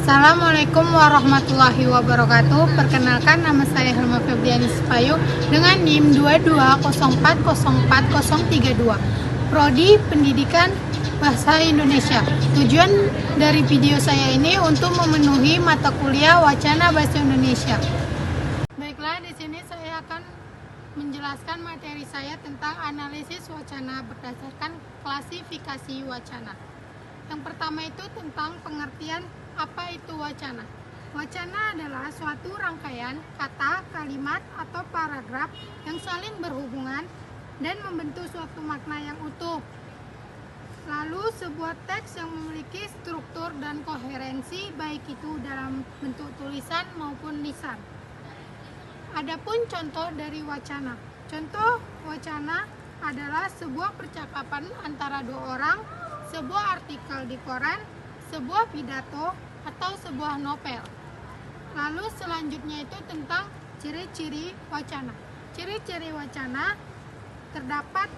Assalamualaikum warahmatullahi wabarakatuh. Perkenalkan, nama saya Helma Febriani Sipayu dengan NIM 220404032, Prodi Pendidikan Bahasa Indonesia. Tujuan dari video saya ini untuk memenuhi mata kuliah Wacana Bahasa Indonesia. Baiklah, di sini saya akan menjelaskan materi saya tentang analisis wacana berdasarkan klasifikasi wacana. Yang pertama itu tentang pengertian apa itu wacana. Wacana adalah suatu rangkaian kata, kalimat, atau paragraf yang saling berhubungan dan membentuk suatu makna yang utuh. Lalu sebuah teks yang memiliki struktur dan koherensi baik itu dalam bentuk tulisan maupun lisan. Adapun contoh dari wacana. Contoh wacana adalah sebuah percakapan antara dua orang, sebuah artikel di koran, sebuah pidato, atau sebuah novel. Lalu selanjutnya itu tentang ciri-ciri wacana. Ciri-ciri wacana terdapat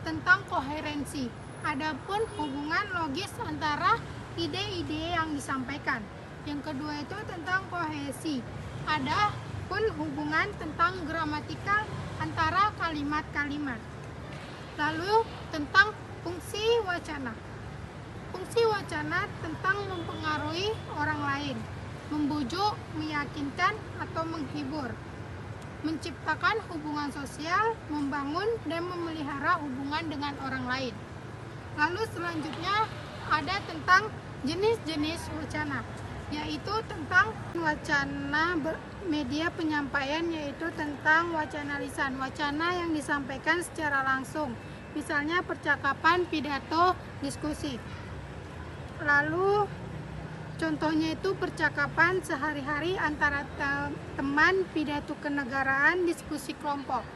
tentang koherensi. Adapun hubungan logis antara ide-ide yang disampaikan. Yang kedua itu tentang kohesi. Ada pun hubungan tentang gramatikal antara kalimat-kalimat. Lalu tentang fungsi wacana. Fungsi wacana tentang mempengaruhi orang lain, membujuk, meyakinkan, atau menghibur, menciptakan hubungan sosial, membangun dan memelihara hubungan dengan orang lain. Lalu selanjutnya ada tentang jenis-jenis wacana, yaitu tentang wacana media penyampaian, yaitu tentang wacana lisan, wacana yang disampaikan secara langsung, misalnya percakapan, pidato, diskusi. Lalu contohnya itu percakapan sehari-hari antara teman, pidato kenegaraan, diskusi kelompok.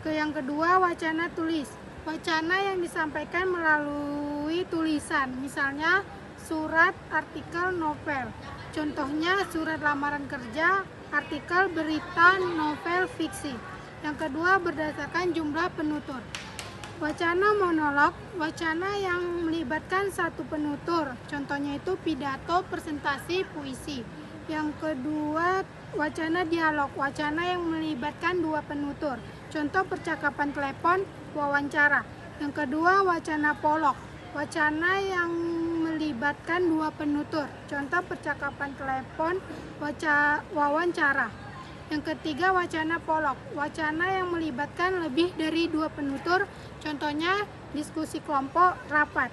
Yang kedua, wacana tulis, wacana yang disampaikan melalui tulisan, misalnya surat, artikel, novel. Contohnya surat lamaran kerja, artikel, berita, novel, fiksi. Yang kedua, berdasarkan jumlah penutur. Wacana monolog, wacana yang melibatkan satu penutur. Contohnya itu pidato, presentasi, puisi. Yang kedua, wacana dialog, wacana yang melibatkan dua penutur. Contoh percakapan telepon, wawancara. Yang kedua, wacana polog, wacana yang melibatkan dua penutur. Contoh percakapan telepon, wawancara. Yang ketiga, wacana polog, wacana yang melibatkan lebih dari dua penutur. Contohnya diskusi kelompok, rapat.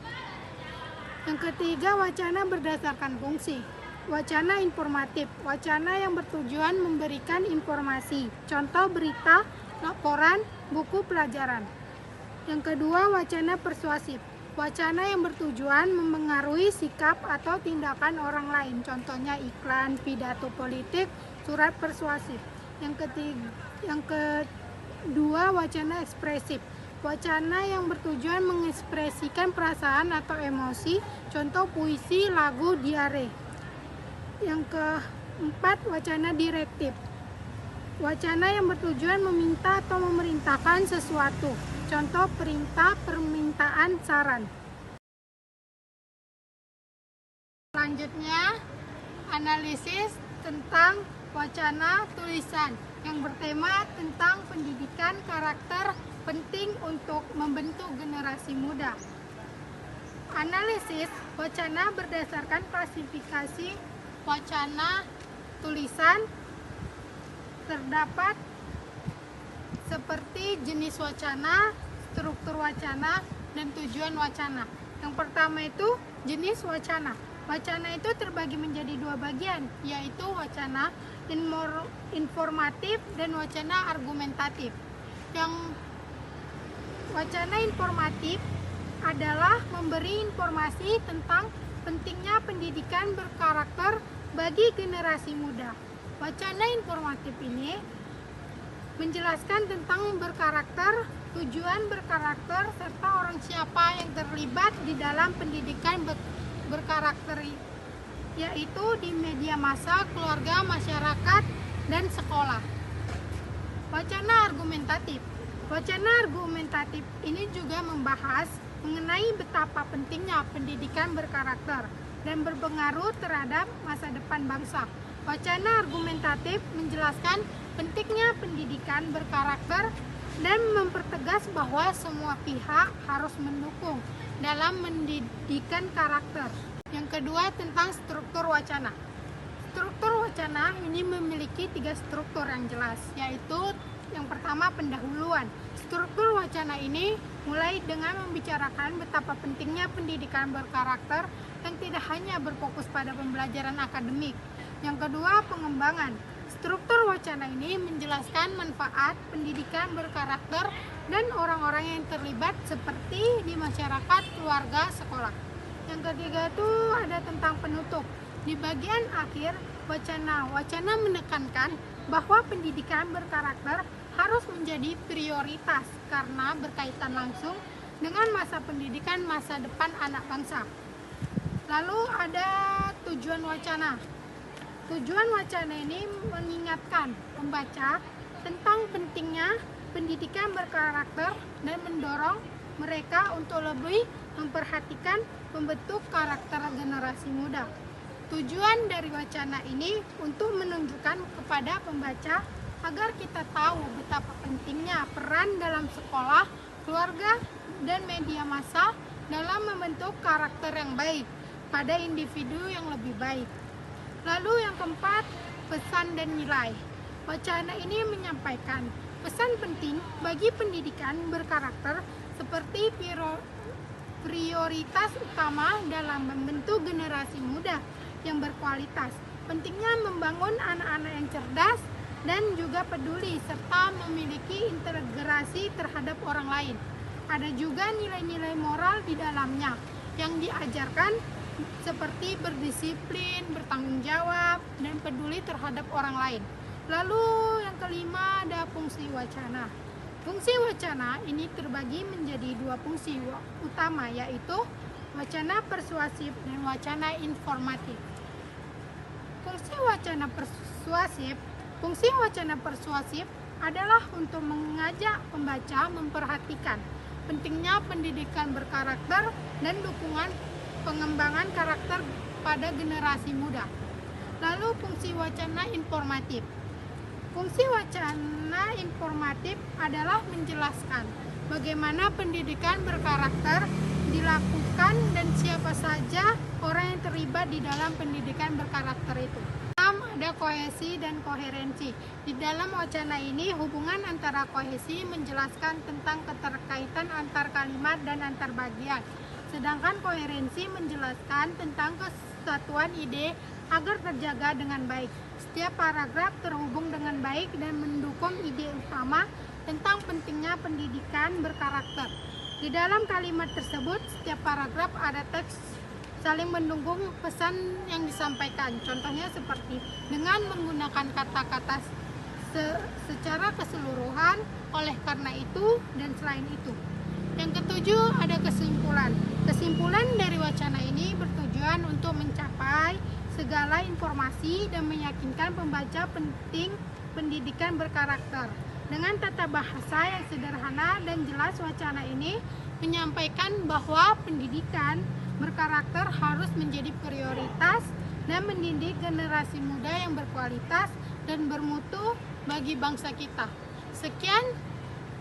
Yang ketiga, wacana berdasarkan fungsi. Wacana informatif, wacana yang bertujuan memberikan informasi. Contoh berita, laporan, buku pelajaran. Yang kedua, wacana persuasif, wacana yang bertujuan mempengaruhi sikap atau tindakan orang lain. Contohnya iklan, pidato politik, surat persuasif. Yang kedua, wacana ekspresif, wacana yang bertujuan mengekspresikan perasaan atau emosi. Contoh puisi, lagu, diare. Yang keempat, wacana direktif, wacana yang bertujuan meminta atau memerintahkan sesuatu. Contoh perintah, permintaan, saran. Selanjutnya, analisis tentang wacana tulisan yang bertema tentang pendidikan karakter penting untuk membentuk generasi muda. Analisis wacana berdasarkan klasifikasi wacana tulisan terdapat seperti jenis wacana, struktur wacana, dan tujuan wacana. Yang pertama itu jenis wacana. Wacana itu terbagi menjadi dua bagian, yaitu wacana informatif dan wacana argumentatif. Yang wacana informatif adalah memberi informasi tentang pentingnya pendidikan berkarakter bagi generasi muda. Wacana informatif ini menjelaskan tentang berkarakter, tujuan berkarakter, serta orang siapa yang terlibat di dalam pendidikan berkarakter, yaitu di media massa, keluarga, masyarakat, dan sekolah. Wacana argumentatif. Wacana argumentatif ini juga membahas mengenai betapa pentingnya pendidikan berkarakter. dan berpengaruh terhadap masa depan bangsa. Wacana argumentatif menjelaskan pentingnya pendidikan berkarakter dan mempertegas bahwa semua pihak harus mendukung dalam mendidikan karakter. Yang kedua, tentang struktur wacana. Struktur wacana ini memiliki 3 struktur yang jelas, yaitu yang pertama, pendahuluan. Struktur wacana ini mulai dengan membicarakan betapa pentingnya pendidikan berkarakter yang tidak hanya berfokus pada pembelajaran akademik. Yang kedua, pengembangan. Struktur wacana ini menjelaskan manfaat pendidikan berkarakter dan orang-orang yang terlibat seperti di masyarakat, keluarga, sekolah. Yang ketiga itu ada tentang penutup. Di bagian akhir wacana menekankan bahwa pendidikan berkarakter harus menjadi prioritas karena berkaitan langsung dengan masa pendidikan masa depan anak bangsa. Lalu ada tujuan wacana. Tujuan wacana ini mengingatkan pembaca tentang pentingnya pendidikan berkarakter dan mendorong mereka untuk lebih memperhatikan membentuk karakter generasi muda. Tujuan dari wacana ini untuk menunjukkan kepada pembaca agar kita tahu betapa pentingnya peran dalam sekolah, keluarga, dan media massa dalam membentuk karakter yang baik pada individu yang lebih baik. Lalu yang keempat, pesan dan nilai. Wacana ini menyampaikan pesan penting bagi pendidikan berkarakter seperti prioritas utama dalam membentuk generasi muda yang berkualitas. Pentingnya membangun anak-anak yang cerdas dan juga peduli serta memiliki integrasi terhadap orang lain. Ada juga nilai-nilai moral di dalamnya yang diajarkan seperti berdisiplin, bertanggung jawab, dan peduli terhadap orang lain. Lalu yang kelima ada fungsi wacana. Fungsi wacana ini terbagi menjadi 2 fungsi utama, yaitu wacana persuasif dan wacana informatif. Fungsi wacana persuasif adalah untuk mengajak pembaca memperhatikan pentingnya pendidikan berkarakter dan dukungan pengembangan karakter pada generasi muda. Lalu fungsi wacana informatif. Fungsi wacana informatif adalah menjelaskan bagaimana pendidikan berkarakter dilakukan dan siapa saja orang yang terlibat di dalam pendidikan berkarakter itu. Ada kohesi dan koherensi. Di dalam wacana ini, hubungan antara kohesi menjelaskan tentang keterkaitan antar kalimat dan antar bagian. Sedangkan koherensi menjelaskan tentang kesatuan ide agar terjaga dengan baik. Setiap paragraf terhubung dengan baik dan mendukung ide utama tentang pentingnya pendidikan berkarakter. Di dalam kalimat tersebut, setiap paragraf ada teks saling mendukung pesan yang disampaikan. Contohnya seperti dengan menggunakan kata-kata secara keseluruhan, oleh karena itu, dan selain itu. Yang ketujuh ada kesimpulan. Kesimpulan dari wacana ini bertujuan untuk mencapai segala informasi dan meyakinkan pembaca penting pendidikan berkarakter. Dengan tata bahasa yang sederhana dan jelas, wacana ini menyampaikan bahwa pendidikan berkarakter harus menjadi prioritas dan mendidik generasi muda yang berkualitas dan bermutu bagi bangsa kita. Sekian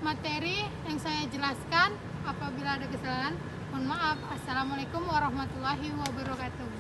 materi yang saya jelaskan. Apabila ada kesalahan, mohon maaf. Assalamualaikum warahmatullahi wabarakatuh.